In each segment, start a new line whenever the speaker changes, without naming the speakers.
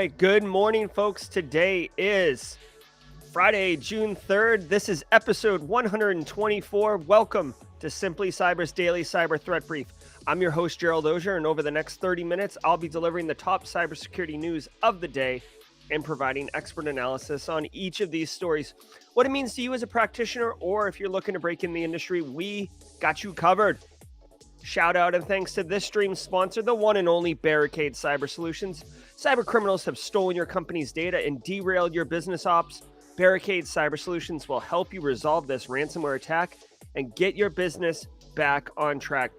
right, good morning, folks. Today is Friday, June 3rd. This is episode 124. Welcome to Simply Cyber's Daily Cyber Threat Brief. I'm your host, Gerald, and over the next 30 minutes, I'll be delivering the top cybersecurity news of the day and providing expert analysis on each of these stories. What it means to you as a practitioner, or if you're looking to break in the industry, we got you covered. Shout out and thanks to this stream's sponsor, the one and only Barricade Cyber Solutions. Cyber criminals have stolen your company's data and derailed your business ops. Barricade Cyber Solutions will help you resolve this ransomware attack and get your business back on track.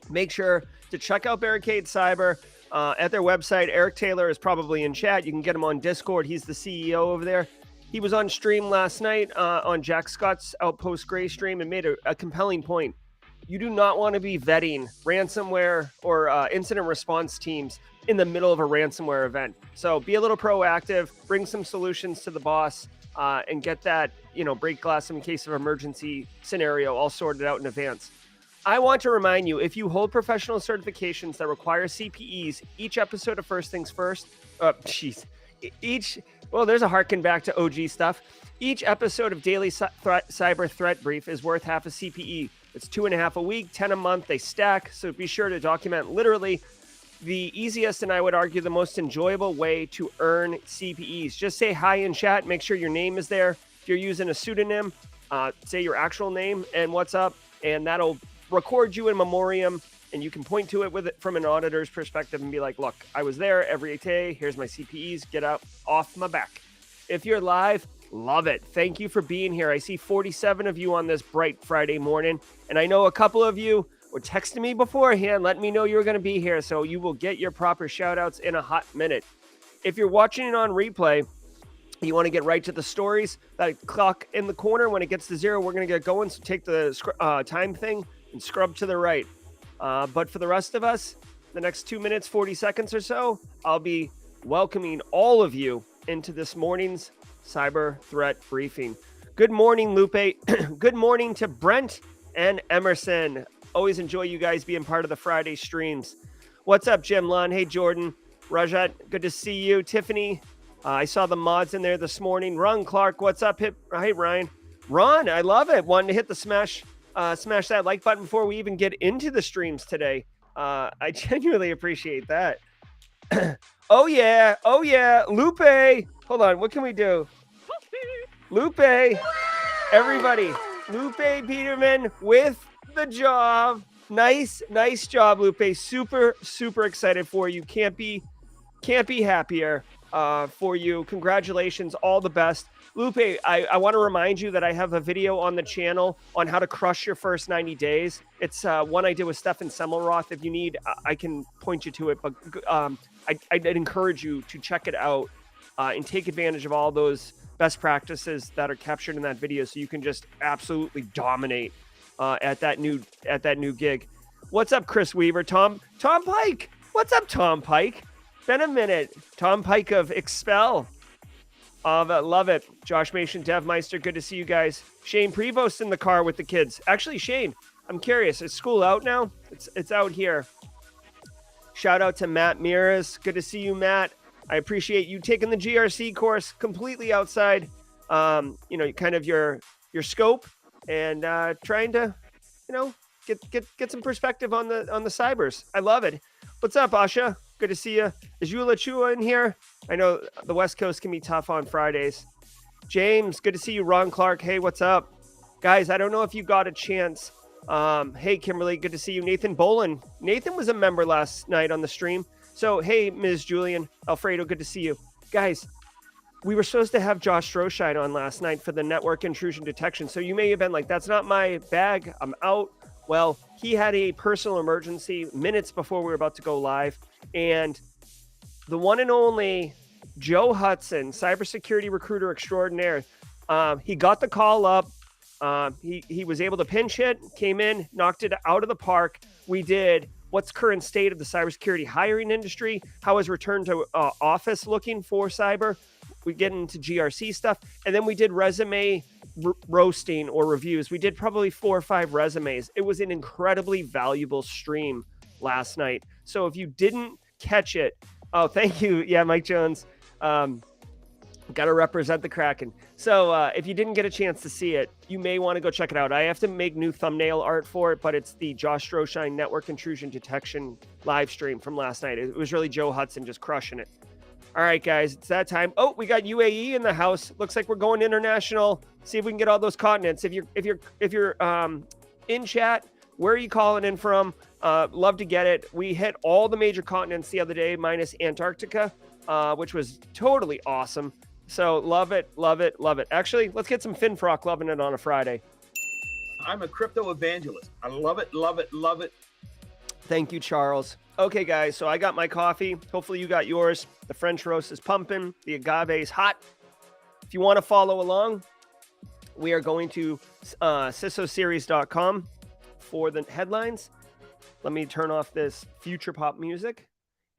Make sure to check out Barricade Cyber at their website. Eric Taylor is probably in chat. You can get him on Discord. He's the CEO over there. He was on stream last night on Jack Scott's Outpost Gray stream and made a compelling point. You do not want to be vetting ransomware or incident response teams in the middle of a ransomware event. So be a little proactive, bring some solutions to the boss, and get that, break glass in case of emergency scenario all sorted out in advance. I want to remind you, if you hold professional certifications that require CPEs, each episode of First Things First, there's a harken back to OG stuff. Each episode of Daily Cyber Threat Brief is worth half a CPE. It's 2.5 a week, 10 a month. They stack, so be sure to document literally the easiest and I would argue the most enjoyable way to earn CPEs. Just say hi in chat. Make sure your name is there. If you're using a pseudonym, say your actual name and what's up, and that'll record you in memoriam, and you can point to it from an auditor's perspective and be like, look, I was there every day. Here's my CPEs. Get out off my back. If you're live, love it. Thank you for being here. I see 47 of you on this bright Friday morning, and I know a couple of you were texting me beforehand, letting me know you were going to be here, so you will get your proper shout-outs in a hot minute. If you're watching it on replay, you want to get right to the stories. That clock in the corner, when it gets to 0, we're going to get going, so take the time thing and scrub to the right. But for the rest of us, the next 2 minutes, 40 seconds or so, I'll be welcoming all of you into this morning's cyber threat briefing. Good morning, Lupe. Good morning to Brent and Emerson. Always enjoy you guys being part of the Friday streams. What's up, Jim Lund? Hey, Jordan. Rajat, good to see you. Tiffany, I saw the mods in there this morning. Ron Clark, what's up? Hey, Ryan. Ron, I love it. Wanting to hit the smash that like button before we even get into the streams today. I genuinely appreciate that. Oh yeah. Lupe. Hold on. What can we do? Lupe. Everybody. Lupe Peterman with the job. Nice job, Lupe. Super excited for you. Can't be happier for you. Congratulations. All the best. Lupe, I want to remind you that I have a video on the channel on how to crush your first 90 days. It's one I did with Stefan Semmelroth. If you need, I can point you to it. But I'd encourage you to check it out and take advantage of all those best practices that are captured in that video, so you can just absolutely dominate at that new gig. What's up, Chris Weaver? Tom Pike. What's up, Tom Pike? Been a minute. Tom Pike of Expel. Love it. Josh Mason, Devmeister, good to see you guys. Shane Prevost in the car with the kids. Actually, Shane, I'm curious. Is school out now? It's out here. Shout out to Matt Miras. Good to see you, Matt. I appreciate you taking the GRC course completely outside, kind of your scope, and trying to, get some perspective on the cybers. I love it. What's up, Asha? Good to see you. Is Yula Chua in here? I know the West Coast can be tough on Fridays. James, good to see you. Ron Clark, hey, what's up? Guys, I don't know if you got a chance. Hey, Kimberly, good to see you. Nathan Bolin. Nathan was a member last night on the stream. So, hey, Ms. Julian, Alfredo, good to see you. Guys, we were supposed to have Josh Stroscheid on last night for the network intrusion detection. So you may have been like, that's not my bag. I'm out. Well, he had a personal emergency minutes before we were about to go live. And the one and only Joe Hudson, cybersecurity recruiter extraordinaire, he got the call up. He was able to pinch hit, came in, knocked it out of the park. We did what's current state of the cybersecurity hiring industry, how is return to office looking for cyber. We get into GRC stuff, and then we did resume roasting or reviews. We did probably 4 or 5 resumes. It was an incredibly valuable stream last night. So if you didn't catch it, oh, thank you. Yeah, Mike Jones. Got to represent the Kraken. So if you didn't get a chance to see it, you may want to go check it out. I have to make new thumbnail art for it, but it's the Josh Stroshine Network Intrusion Detection live stream from last night. It was really Joe Hudson just crushing it. All right, guys, it's that time. Oh, we got UAE in the house. Looks like we're going international. See if we can get all those continents. If you're in chat, where are you calling in from? Love to get it. We hit all the major continents the other day, minus Antarctica, which was totally awesome. So love it, love it, love it. Actually, let's get some Finfrock loving it on a Friday.
I'm a crypto evangelist. I love it, love it, love it.
Thank you, Charles. Okay, guys, so I got my coffee. Hopefully you got yours. The French roast is pumping. The agave is hot. If you want to follow along, we are going to cisoseries.com for the headlines. Let me turn off this future pop music,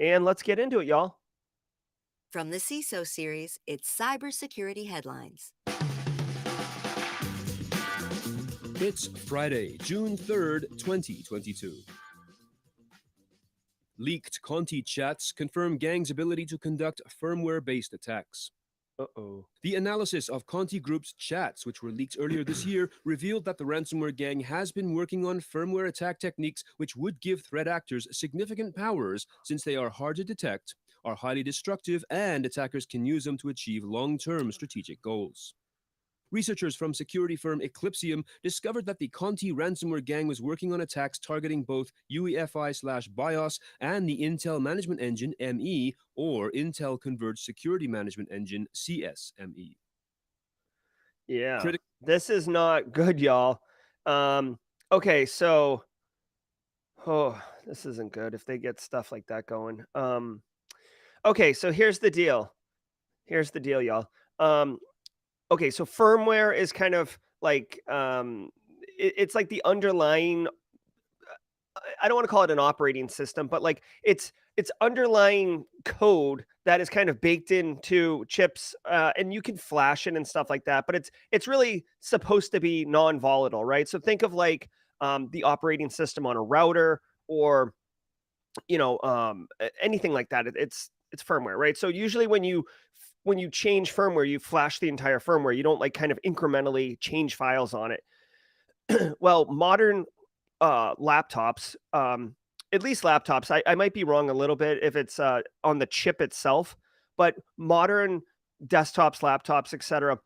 and let's get into it, y'all.
From the CISO series, it's Cybersecurity Headlines.
It's Friday, June 3rd, 2022. Leaked Conti chats confirm gang's ability to conduct firmware-based attacks. The analysis of Conti Group's chats, which were leaked earlier this year, revealed that the ransomware gang has been working on firmware attack techniques which would give threat actors significant powers since they are hard to detect, are highly destructive, and attackers can use them to achieve long-term strategic goals. Researchers from security firm Eclipsium discovered that the Conti ransomware gang was working on attacks targeting both UEFI/BIOS and the Intel Management Engine, ME, or Intel Converged Security Management Engine, CSME.
Yeah, this is not good, y'all. Okay, so, this isn't good if they get stuff like that going. Okay, so here's the deal. Here's the deal, y'all. Okay, so firmware is kind of like it's like the underlying. I don't want to call it an operating system, but like it's underlying code that is kind of baked into chips, and you can flash it and stuff like that. But it's really supposed to be non-volatile, right? So think of like the operating system on a router, or anything like that. It's firmware, right? So usually when you change firmware, you flash the entire firmware. You don't like kind of incrementally change files on it. Well, modern laptops, at least laptops, I might be wrong a little bit if it's on the chip itself, but modern desktops, laptops, etc.,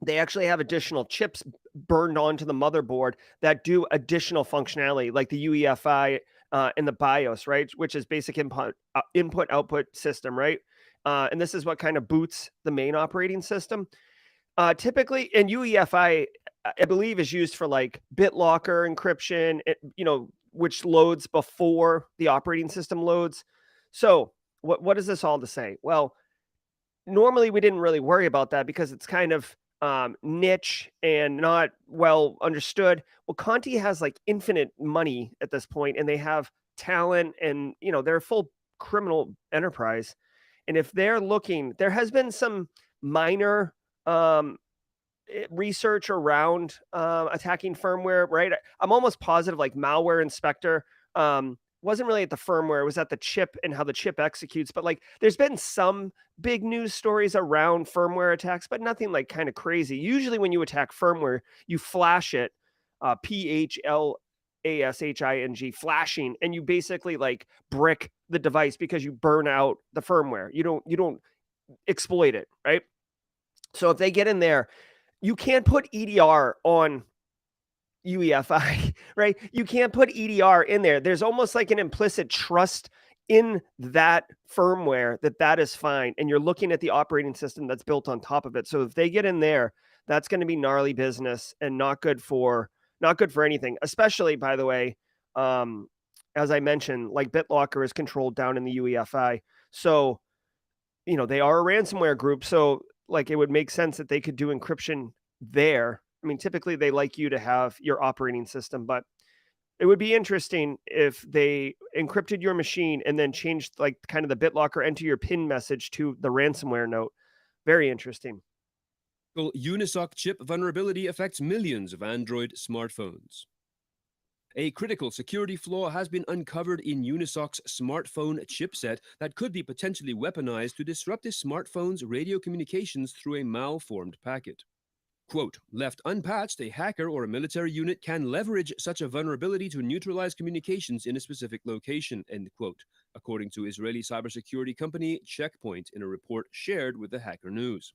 they actually have additional chips burned onto the motherboard that do additional functionality, like the UEFI and the BIOS, right? Which is basic input-output system, right? And this is what kind of boots the main operating system. Typically, and UEFI, I believe, is used for like BitLocker encryption, which loads before the operating system loads. So what is this all to say? Well, normally we didn't really worry about that because it's kind of niche and not well understood. Well, Conti has like infinite money at this point, and they have talent, and they're a full criminal enterprise. And if they're looking, there has been some minor research around attacking firmware, right? I'm almost positive like Malware Inspector wasn't really at the firmware, it was at the chip and how the chip executes. But like there's been some big news stories around firmware attacks, but nothing like kind of crazy. Usually when you attack firmware, you flash it, PHLASHING, flashing, and you basically like brick the device because you burn out the firmware. You don't exploit it, right? So if they get in there, you can't put EDR on UEFI, right? You can't put EDR in there. There's almost like an implicit trust in that firmware that is fine. And you're looking at the operating system that's built on top of it. So if they get in there, that's going to be gnarly business and not good for anything, especially, by the way, as I mentioned, like BitLocker is controlled down in the UEFI. So, they are a ransomware group. So like it would make sense that they could do encryption there. I mean, typically they like you to have your operating system, but it would be interesting if they encrypted your machine and then changed like kind of the BitLocker, enter your PIN message to the ransomware note. Very interesting.
Unisoc chip vulnerability affects millions of Android smartphones. A critical security flaw has been uncovered in Unisoc's smartphone chipset that could be potentially weaponized to disrupt the smartphone's radio communications through a malformed packet. Quote, left unpatched, a hacker or a military unit can leverage such a vulnerability to neutralize communications in a specific location, end quote, according to Israeli cybersecurity company Checkpoint in a report shared with the Hacker News.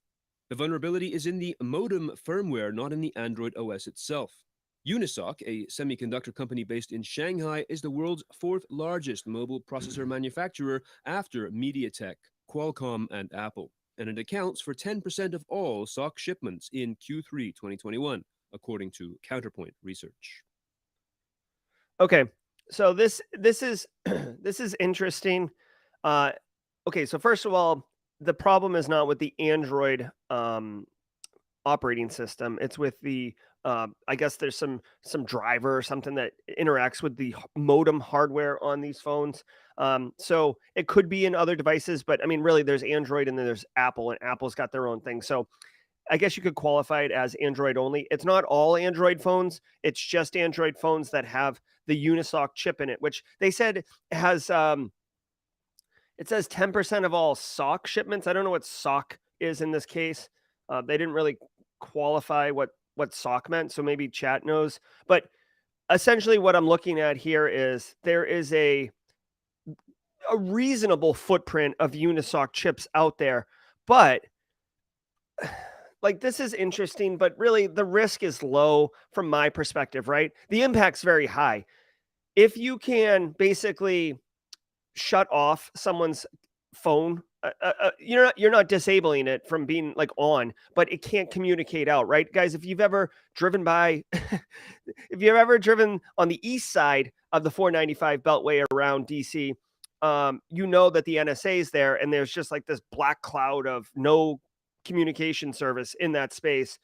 The vulnerability is in the modem firmware, not in the Android OS itself. Unisoc, a semiconductor company based in Shanghai, is the world's fourth largest mobile processor manufacturer after MediaTek, Qualcomm, and Apple, and it accounts for 10% of all SOC shipments in Q3 2021, according to Counterpoint Research.
Okay, so this is this is interesting. Okay, so first of all, the problem is not with the Android operating system. It's with the I guess there's some driver or something that interacts with the modem hardware on these phones. So it could be in other devices, but I mean, really, there's Android and then there's Apple, and Apple's got their own thing. So I guess you could qualify it as Android only. It's not all Android phones. It's just Android phones that have the Unisoc chip in it, which they said has it says 10% of all SOC shipments. I don't know what SOC is in this case. They didn't really qualify what SOC meant, so maybe chat knows. But essentially what I'm looking at here is there is a reasonable footprint of Unisoc chips out there, but like this is interesting, but really the risk is low from my perspective, right? The impact's very high. If you can basically shut off someone's phone, you're not disabling it from being like on, but it can't communicate out, right, guys? If you've ever driven by, if you've ever driven on the east side of the 495 Beltway around DC, you know that the NSA is there, and there's just like this black cloud of no communication service in that space.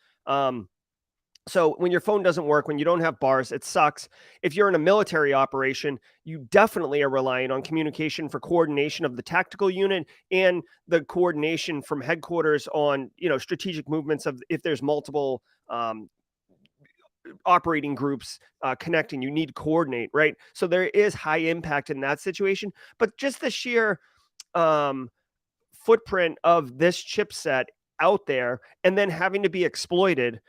So when your phone doesn't work, when you don't have bars, it sucks. If you're in a military operation, you definitely are relying on communication for coordination of the tactical unit and the coordination from headquarters on, strategic movements of if there's multiple operating groups connecting, you need to coordinate, right? So there is high impact in that situation, but just the sheer footprint of this chipset out there and then having to be exploited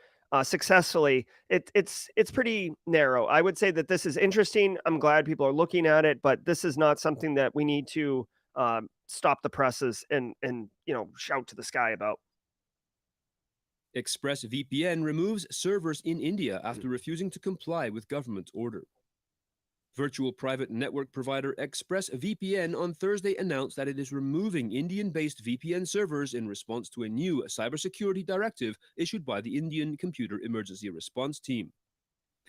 successfully, it's pretty narrow. I would say that this is interesting. I'm glad people are looking at it, but this is not something that we need to stop the presses and shout to the sky about.
ExpressVPN removes servers in India after refusing to comply with government order. Virtual private network provider ExpressVPN on Thursday announced that it is removing Indian-based VPN servers in response to a new cybersecurity directive issued by the Indian Computer Emergency Response Team.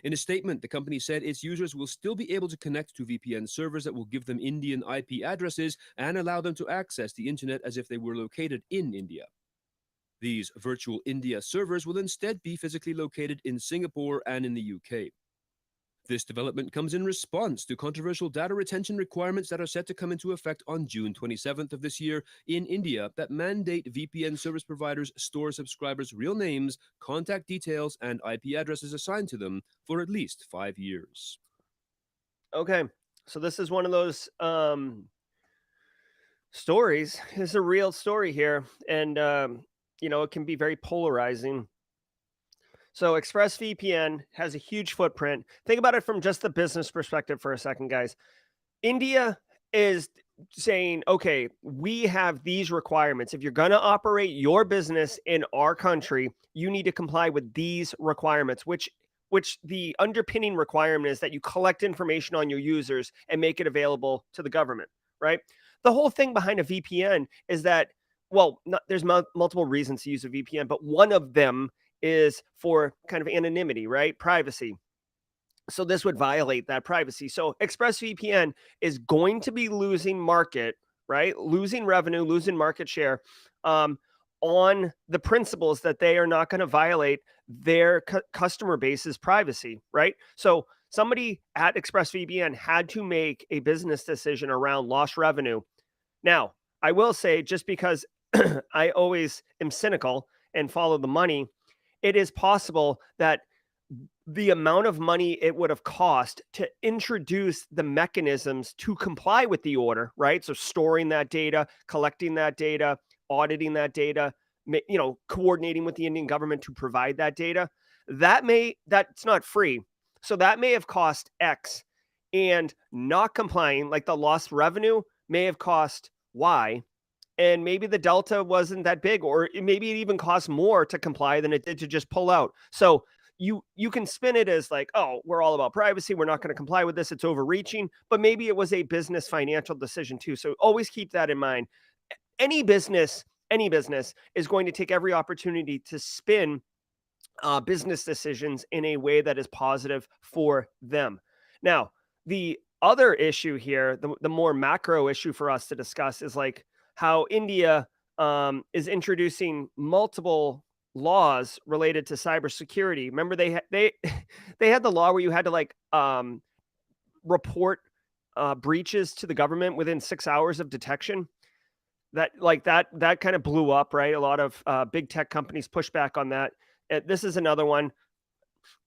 In a statement, the company said its users will still be able to connect to VPN servers that will give them Indian IP addresses and allow them to access the internet as if they were located in India. These virtual India servers will instead be physically located in Singapore and in the UK. This development comes in response to controversial data retention requirements that are set to come into effect on June 27th of this year in India that mandate VPN service providers store subscribers' real names, contact details, and IP addresses assigned to them for at least 5 years.
Okay, so this is one of those stories. It's a real story here, and it can be very polarizing. So ExpressVPN has a huge footprint. Think about it from just the business perspective for a second, guys. India is saying, okay, we have these requirements. If you're going to operate your business in our country, you need to comply with these requirements, which the underpinning requirement is that you collect information on your users and make it available to the government, right? The whole thing behind a VPN is that, there's multiple reasons to use a VPN, but one of them is for kind of anonymity, right? Privacy. So this would violate that privacy. So ExpressVPN is going to be losing market, right? Losing revenue, losing market share on the principles that they are not going to violate their customer base's privacy, right? So somebody at ExpressVPN had to make a business decision around lost revenue. Now, I will say, just because I always am cynical and follow the money, it is possible that the amount of money it would have cost to introduce the mechanisms to comply with the order, right? So storing that data, collecting that data, auditing that data, coordinating with the Indian government to provide that data. That's not free. So that may have cost X, and not complying, like the lost revenue may have cost Y, and maybe the delta wasn't that big, or maybe it even costs more to comply than it did to just pull out. So you can spin it as like, oh, we're all about privacy, we're not going to comply with this, it's overreaching, but maybe it was a business financial decision too. So always keep that in mind. Any business is going to take every opportunity to spin business decisions in a way that is positive for them. Now, the other issue here, the more macro issue for us to discuss, is like how India is introducing multiple laws related to cybersecurity. Remember, they they had the law where you had to report breaches to the government within 6 hours of detection. That kind of blew up, right? A lot of big tech companies push back on that. This is another one.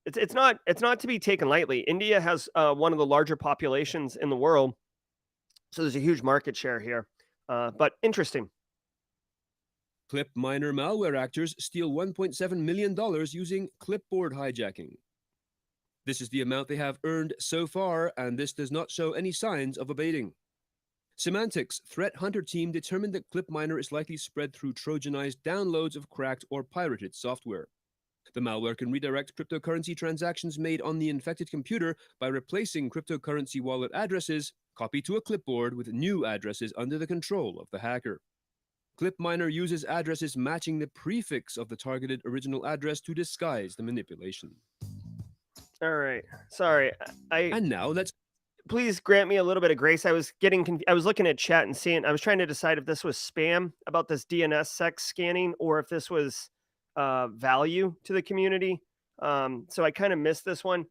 It's not to be taken lightly. India has one of the larger populations in the world, so there's a huge market share here. But interesting.
Clip miner malware actors steal $1.7 million using clipboard hijacking. This is the amount they have earned so far, and this does not show any signs of abating. Symantec's threat hunter team determined that ClipMiner is likely spread through Trojanized downloads of cracked or pirated software. The malware can redirect cryptocurrency transactions made on the infected computer by replacing cryptocurrency wallet addresses copied to a clipboard with new addresses under the control of the hacker. ClipMiner uses addresses matching the prefix of the targeted original address to disguise the manipulation.
All right. Sorry.
And now let's...
Please grant me a little bit of grace. I was looking at chat and seeing, I was trying to decide if this was spam about this DNS sec scanning, or if this was value to the community. So I kind of missed this one.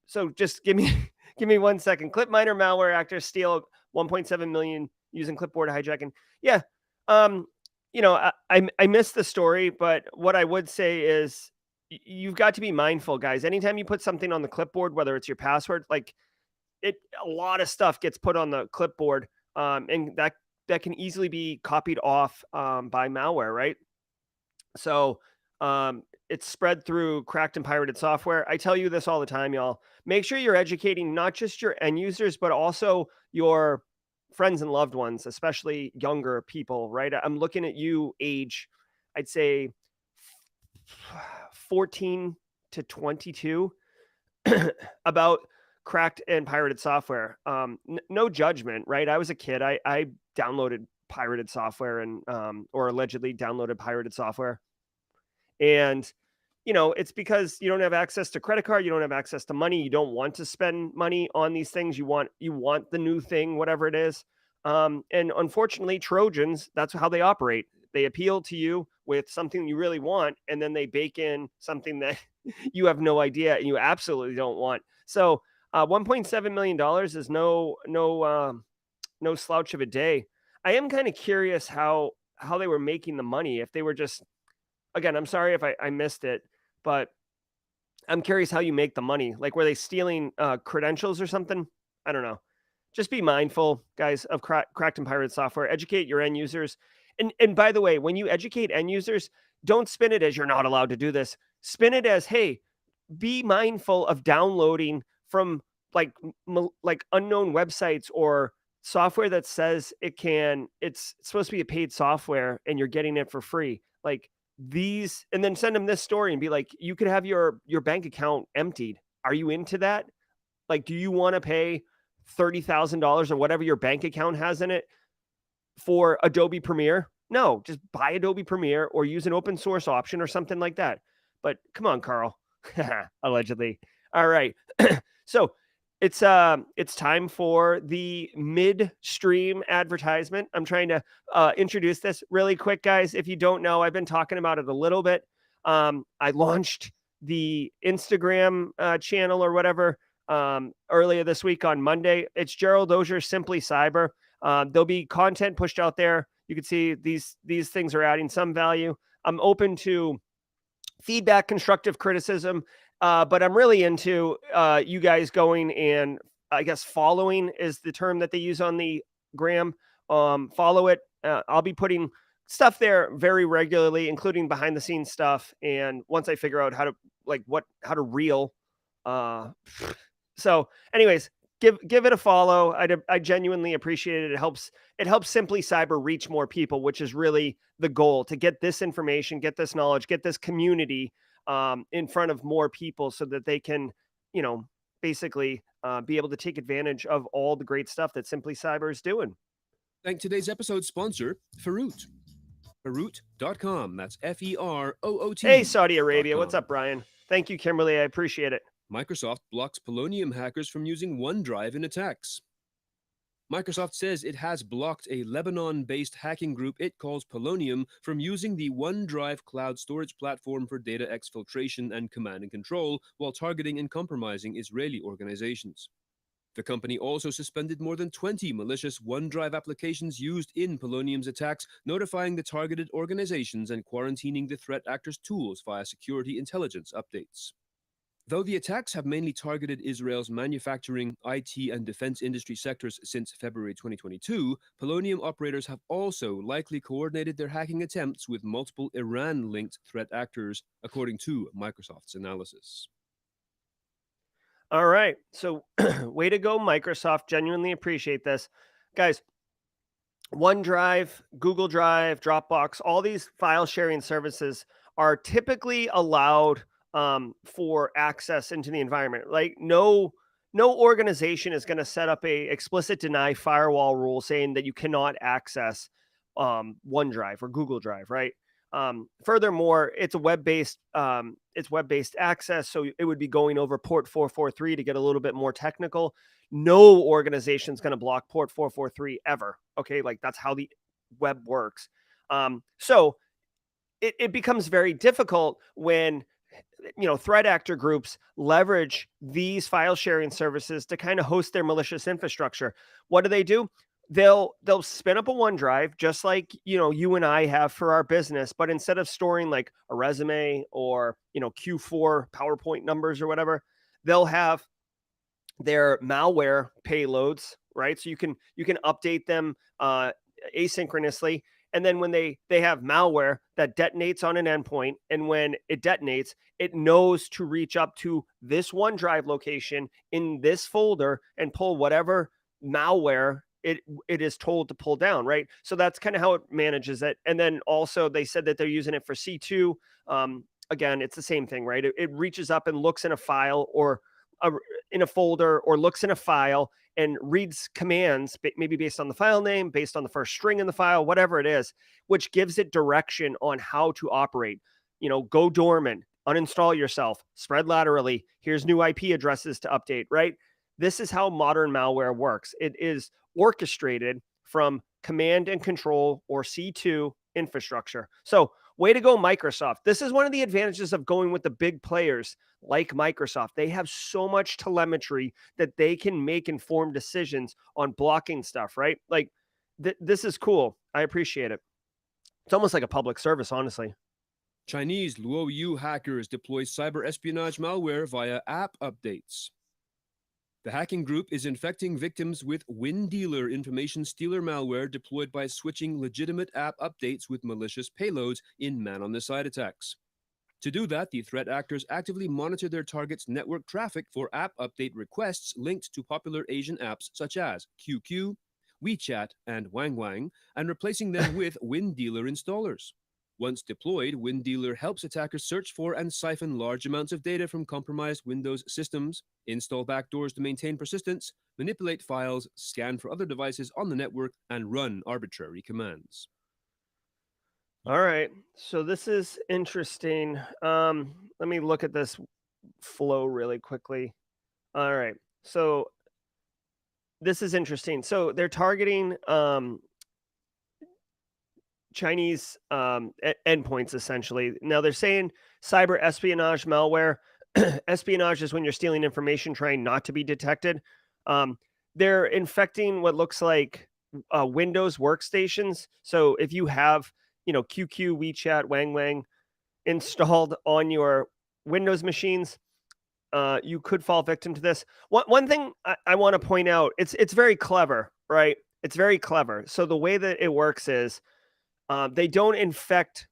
So just give me 1 second. ClipMiner malware actors steal 1.7 million using clipboard hijacking. Yeah. I missed the story, but what I would say is you've got to be mindful, guys. Anytime you put something on the clipboard, whether it's your password, a lot of stuff gets put on the clipboard, and that can easily be copied off by malware, right? So it's spread through cracked and pirated software. I tell you this all the time, y'all. Make sure you're educating not just your end users, but also your friends and loved ones, especially younger people, right? I'm looking at you age, I'd say 14 to 22 about cracked and pirated software. No judgment, right? I was a kid. I downloaded pirated software and or allegedly downloaded pirated software. And it's because you don't have access to credit card, you don't have access to money, you don't want to spend money on these things. You want the new thing, whatever it is. And unfortunately, Trojans, that's how they operate. They appeal to you with something you really want, and then they bake in something that you have no idea and you absolutely don't want. So $1.7 million is no slouch of a day. I am kind of curious how they were making the money. If they were just, again, I'm sorry if I missed it, but I'm curious how you make the money. Like, were they stealing credentials or something? I don't know. Just be mindful, guys, of cracked and pirated software. Educate your end users. And by the way, when you educate end users, don't spin it as you're not allowed to do this. Spin it as, hey, be mindful of downloading from like unknown websites or software that says it's supposed to be a paid software and you're getting it for free. Like these, and then send them this story and be like, you could have your bank account emptied. Are you into that? Like, do you want to pay $30,000 or whatever your bank account has in it for Adobe Premiere? No, just buy Adobe Premiere or use an open source option or something like that. But come on, Carl. Allegedly. All right. So it's time for the midstream advertisement. I'm trying to introduce this really quick, guys. If you don't know, I've been talking about it a little bit. I launched the Instagram channel or whatever earlier this week on Monday. It's Gerald Dozier, Simply Cyber. There'll be content pushed out there. You can see these things are adding some value. I'm open to feedback, constructive criticism. But I'm really into you guys going and I guess following is the term that they use on the gram. Follow it. I'll be putting stuff there very regularly, including behind the scenes stuff. And once I figure out how to how to reel, uh, so anyways, give it a follow. I genuinely appreciate it. It helps Simply Cyber reach more people, which is really the goal, to get this information, get this knowledge, get this community in front of more people so that they can, basically be able to take advantage of all the great stuff that Simply Cyber is doing.
Thank today's episode sponsor, Feroot. Feroot.com. That's Feroot.
Hey, Saudi Arabia. What's up, Brian? Thank you, Kimberly. I appreciate it.
Microsoft blocks Polonium hackers from using OneDrive in attacks. Microsoft says it has blocked a Lebanon-based hacking group it calls Polonium from using the OneDrive cloud storage platform for data exfiltration and command and control while targeting and compromising Israeli organizations. The company also suspended more than 20 malicious OneDrive applications used in Polonium's attacks, notifying the targeted organizations and quarantining the threat actors' tools via security intelligence updates. Though the attacks have mainly targeted Israel's manufacturing, IT, and defense industry sectors since February 2022, Polonium operators have also likely coordinated their hacking attempts with multiple Iran-linked threat actors, according to Microsoft's analysis.
All right. So way to go, Microsoft. Genuinely appreciate this. Guys, OneDrive, Google Drive, Dropbox, all these file sharing services are typically allowed for access into the environment. Like no organization is going to set up a explicit deny firewall rule saying that you cannot access OneDrive or Google Drive, right? Furthermore, it's a web-based access, so it would be going over port 443 to get a little bit more technical. No organization is going to block port 443 ever. Okay, like that's how the web works. So it becomes very difficult when threat actor groups leverage these file sharing services to kind of host their malicious infrastructure. What do? They'll spin up a OneDrive just like you and I have for our business, but instead of storing like a resume or Q4 PowerPoint numbers or whatever, they'll have their malware payloads, right? So you can update them asynchronously. And then when they have malware that detonates on an endpoint, and when it detonates, it knows to reach up to this OneDrive location in this folder and pull whatever malware it is told to pull down, right? So that's kind of how it manages it. And then also they said that they're using it for C2. Again, it's the same thing, right? It reaches up and looks in a file or in a folder, or looks in a file and reads commands, maybe based on the file name, based on the first string in the file, whatever it is, which gives it direction on how to operate. Go dormant, uninstall yourself, spread laterally. Here's new IP addresses to update, right? This is how modern malware works. It is orchestrated from command and control, or C2 infrastructure. So way to go, Microsoft. This is one of the advantages of going with the big players like Microsoft. They have so much telemetry that they can make informed decisions on blocking stuff, right? Like this is cool. I appreciate it. It's almost like a public service, honestly.
Chinese Luoyu hackers deploy cyber espionage malware via app updates. The hacking group is infecting victims with WinDealer information stealer malware deployed by switching legitimate app updates with malicious payloads in man-on-the-side attacks. To do that, the threat actors actively monitor their targets' network traffic for app update requests linked to popular Asian apps such as QQ, WeChat, and WangWang, and replacing them with WinDealer installers. Once deployed, WinDealer helps attackers search for and siphon large amounts of data from compromised Windows systems, install backdoors to maintain persistence, manipulate files, scan for other devices on the network, and run arbitrary commands.
All right. So this is interesting. Let me look at this flow really quickly. All right. So this is interesting. So they're targeting Chinese endpoints, essentially. Now they're saying cyber espionage malware. Espionage is when you're stealing information trying not to be detected. They're infecting what looks like Windows workstations. So if you have, QQ, WeChat, WangWang installed on your Windows machines, you could fall victim to this. One thing I want to point out, it's very clever, right? It's very clever. So the way that it works is they don't infect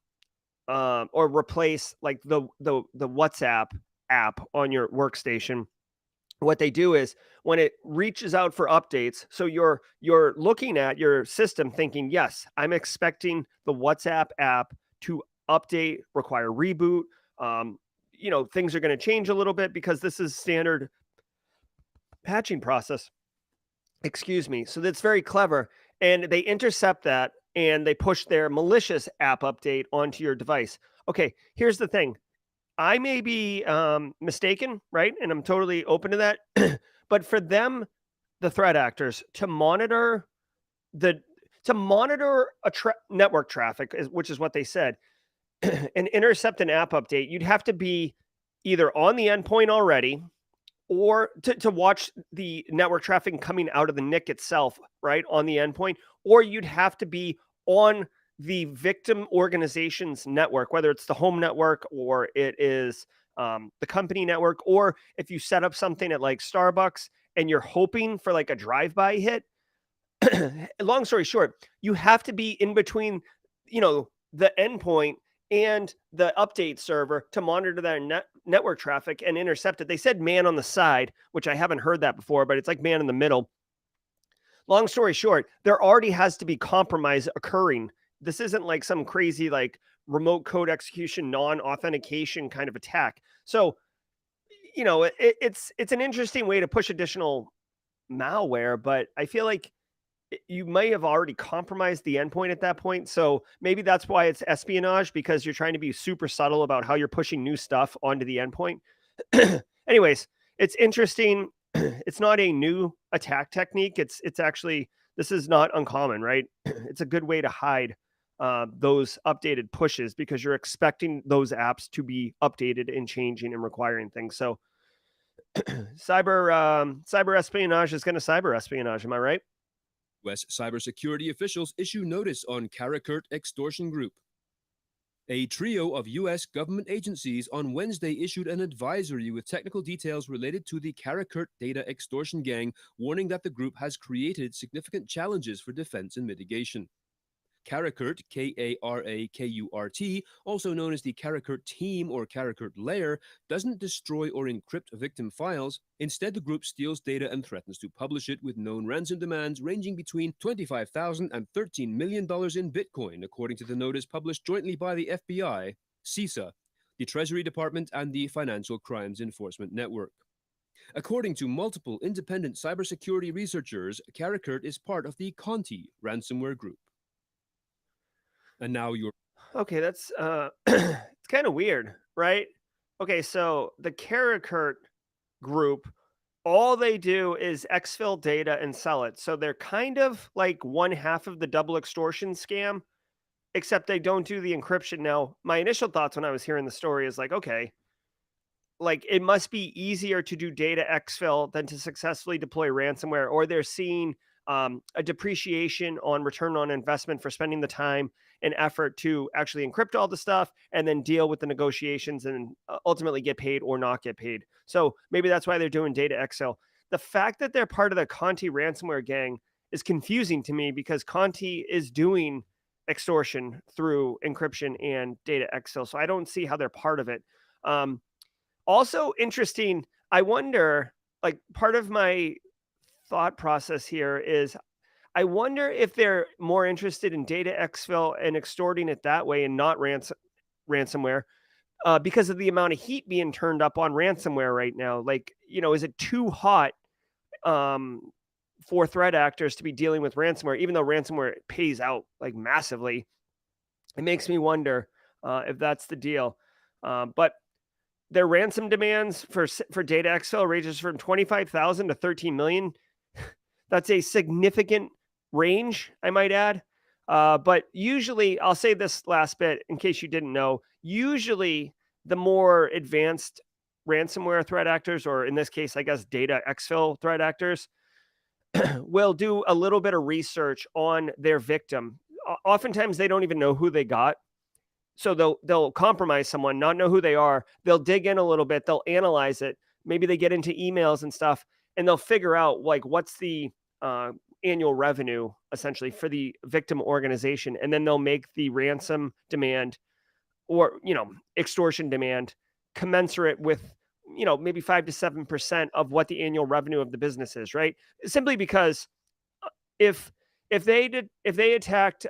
or replace like the WhatsApp app on your workstation. What they do is when it reaches out for updates, so you're looking at your system thinking, yes, I'm expecting the WhatsApp app to update, require reboot. Things are going to change a little bit because this is standard patching process. Excuse me. So that's very clever. And they intercept that and they push their malicious app update onto your device. Okay, here's the thing. I may be mistaken, right? And I'm totally open to that. But for them, the threat actors, to monitor network traffic, which is what they said, and intercept an app update, you'd have to be either on the endpoint already or to watch the network traffic coming out of the NIC itself, right, on the endpoint, or you'd have to be on the victim organization's network, whether it's the home network or it is the company network, or if you set up something at like Starbucks and you're hoping for like a drive-by hit. Long story short, you have to be in between, the endpoint and the update server to monitor their network traffic and intercept it. They said man on the side, which I haven't heard that before, but it's like man in the middle. Long story short, there already has to be compromise occurring. This isn't like some crazy like remote code execution, non-authentication kind of attack. So, it's an interesting way to push additional malware, but I feel like you may have already compromised the endpoint at that point. So maybe that's why it's espionage, because you're trying to be super subtle about how you're pushing new stuff onto the endpoint. Anyways, it's interesting. It's not a new attack technique. It's actually, this is not uncommon, right? It's a good way to hide those updated pushes because you're expecting those apps to be updated and changing and requiring things. So cyber espionage is going to cyber espionage. Am I right?
U.S. cybersecurity officials issue notice on Karakurt extortion group. A trio of U.S. government agencies on Wednesday issued an advisory with technical details related to the Karakurt data extortion gang, warning that the group has created significant challenges for defense and mitigation. Karakurt, Karakurt, also known as the Karakurt team or Karakurt layer, doesn't destroy or encrypt victim files. Instead, the group steals data and threatens to publish it with known ransom demands ranging between $25,000 and $13 million in Bitcoin, according to the notice published jointly by the FBI, CISA, the Treasury Department, and the Financial Crimes Enforcement Network. According to multiple independent cybersecurity researchers, Karakurt is part of the Conti ransomware group. And now you're
okay. That's it's kind of weird, right? Okay, so the Karakurt group, all they do is exfil data and sell it. So they're kind of like one half of the double extortion scam, except they don't do the encryption. Now, my initial thoughts when I was hearing the story is like, okay, like it must be easier to do data exfil than to successfully deploy ransomware, or they're seeing a depreciation on return on investment for spending the time and effort to actually encrypt all the stuff and then deal with the negotiations and ultimately get paid or not get paid. So maybe that's why they're doing data exfil. The fact that they're part of the Conti ransomware gang is confusing to me because Conti is doing extortion through encryption and data exfil. So I don't see how they're part of it. Also interesting, I wonder, like part of my thought process here is I wonder if they're more interested in data exfil and extorting it that way and not ransomware because of the amount of heat being turned up on ransomware right now. Like, is it too hot for threat actors to be dealing with ransomware, even though ransomware pays out like massively? It makes me wonder if that's the deal. But their ransom demands for data exfil ranges from 25,000 to 13 million. That's a significant range, I might add. But usually, I'll say this last bit in case you didn't know, usually the more advanced ransomware threat actors, or in this case, I guess data exfil threat actors, will do a little bit of research on their victim. Oftentimes, they don't even know who they got. So they'll compromise someone, not know who they are. They'll dig in a little bit. They'll analyze it. maybe they get into emails and stuff, and they'll figure out like what's the annual revenue essentially for the victim organization, and then they'll make the ransom demand or extortion demand commensurate with maybe 5 to 7% of what the annual revenue of the business is, right? Simply because if they attacked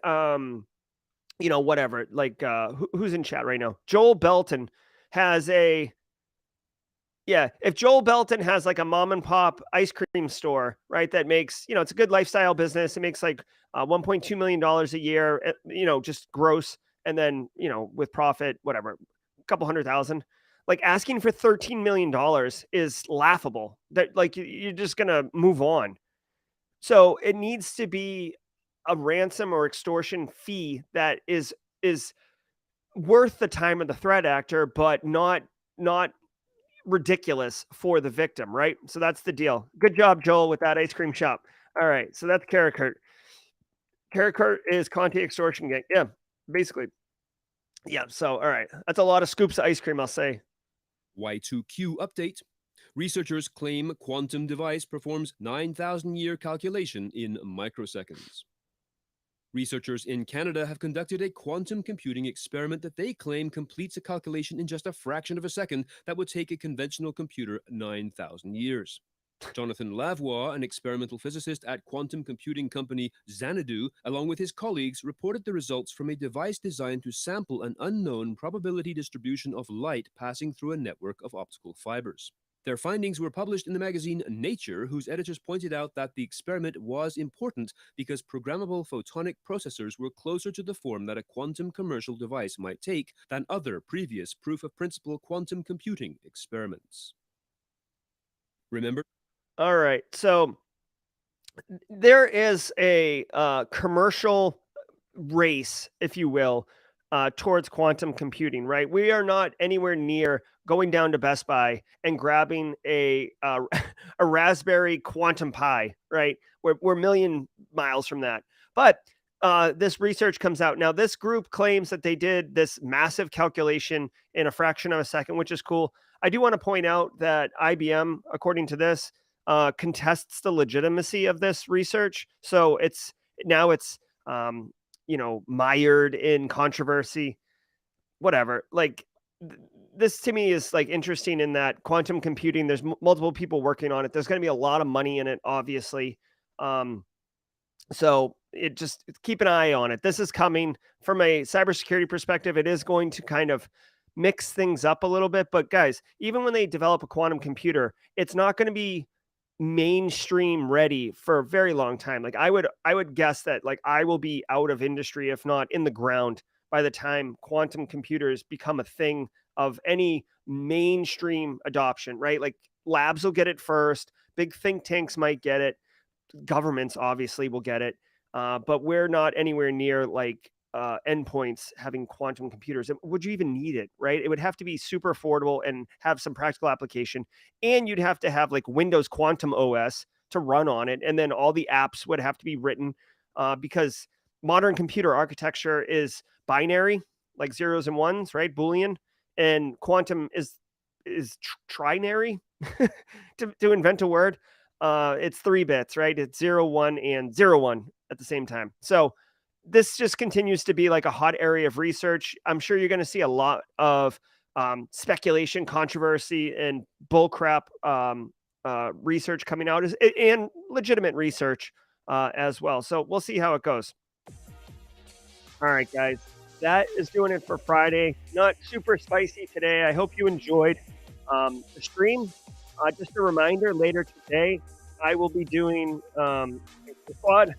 whatever, like who's in chat right now, Joel Belton has a if Joel Belton has like a mom and pop ice cream store, right, that makes, it's a good lifestyle business. It makes like $1.2 million a year, just gross. And then, with profit, whatever, a couple 100,000, like asking for $13 million is laughable. That like, you're just going to move on. So it needs to be a ransom or extortion fee that is worth the time of the threat actor, but not ridiculous for the victim, right? So that's the deal. Good job, Joel, with that ice cream shop. All right, so that's Karakurt. Karakurt is Conti extortion gang. Yeah, basically. Yeah, so all right. That's a lot of scoops of ice cream, I'll say.
Y2Q update. Researchers claim quantum device performs 9,000-year calculation in microseconds. Researchers in Canada have conducted a quantum computing experiment that they claim completes a calculation in just a fraction of a second that would take a conventional computer 9,000 years. Jonathan Lavoie, an experimental physicist at quantum computing company Xanadu, along with his colleagues, reported the results from a device designed to sample an unknown probability distribution of light passing through a network of optical fibers. Their findings were published in the magazine Nature, whose editors pointed out that the experiment was important because programmable photonic processors were closer to the form that a quantum commercial device might take than other previous proof-of-principle quantum computing experiments. Remember?
All right, so there is a commercial race, if you will, towards quantum computing, right? We are not anywhere near going down to Best Buy and grabbing a a Raspberry Quantum Pi, right? We're a million miles from that. But this research comes out. Now, this group claims that they did this massive calculation in a fraction of a second, which is cool. I do want to point out that IBM, according to this, contests the legitimacy of this research. So it's mired in controversy, whatever. Like this to me is like interesting in that quantum computing, there's multiple people working on it. There's going to be a lot of money in it, obviously. So keep an eye on it. This is coming from a cybersecurity perspective. It is going to kind of mix things up a little bit, but guys, even when they develop a quantum computer, it's not going to be mainstream ready for a very long time. Like I would guess that like I will be out of industry, if not in the ground, by the time quantum computers become a thing of any mainstream adoption, right? Like labs will get it first, big think tanks might get it, governments obviously will get it, but we're not anywhere near like endpoints having quantum computers. Would you even need it, right? It would have to be super affordable and have some practical application. And you'd have to have like Windows Quantum OS to run on it. And then all the apps would have to be written because modern computer architecture is binary, like zeros and ones, right? Boolean. And quantum is trinary to invent a word. It's 3 bits, right? It's 0, 1, and 0, 1 at the same time. So this just continues to be like a hot area of research. I'm sure you're going to see a lot of speculation, controversy, and bullcrap research coming out and legitimate research as well. So we'll see how it goes. All right, guys, that is doing it for Friday. Not super spicy today. I hope you enjoyed the stream. Just a reminder, later today, I will be doing the squad.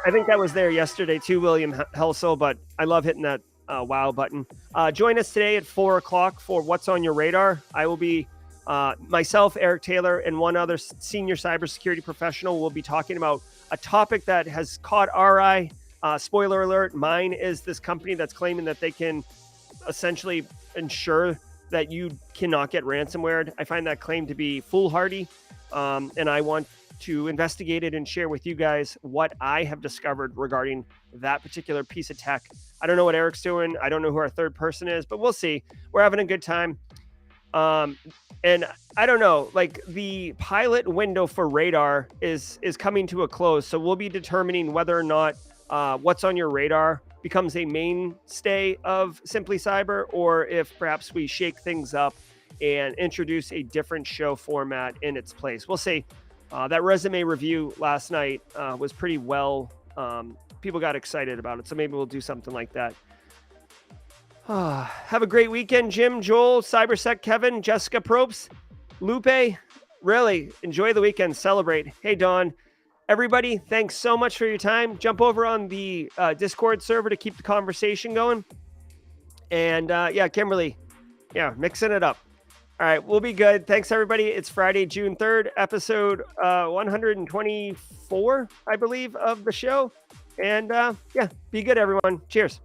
I think that was there yesterday too, William Helsel, but I love hitting that wow button. Join us today at 4 o'clock for What's on Your Radar. I will be myself, Eric Taylor, and one other senior cybersecurity professional will be talking about a topic that has caught our eye. Spoiler alert, mine is this company that's claiming that they can essentially ensure that you cannot get ransomware. I find that claim to be foolhardy, and I want to investigate it and share with you guys what I have discovered regarding that particular piece of tech. I don't know what Eric's doing. I don't know who our third person is, but we'll see. We're having a good time. And I don't know, like the pilot window for radar is coming to a close. So we'll be determining whether or not what's on your radar becomes a mainstay of Simply Cyber, or if perhaps we shake things up and introduce a different show format in its place. We'll see. That resume review last night was pretty well. People got excited about it. So maybe we'll do something like that. Have a great weekend, Jim, Joel, Cybersec, Kevin, Jessica Probst, Lupe. Really enjoy the weekend. Celebrate. Hey, Don. Everybody, thanks so much for your time. Jump over on the Discord server to keep the conversation going. And yeah, Kimberly, mixing it up. All right, we'll be good. Thanks, everybody. It's Friday, June 3rd, episode 124, I believe, of the show. And be good, everyone. Cheers.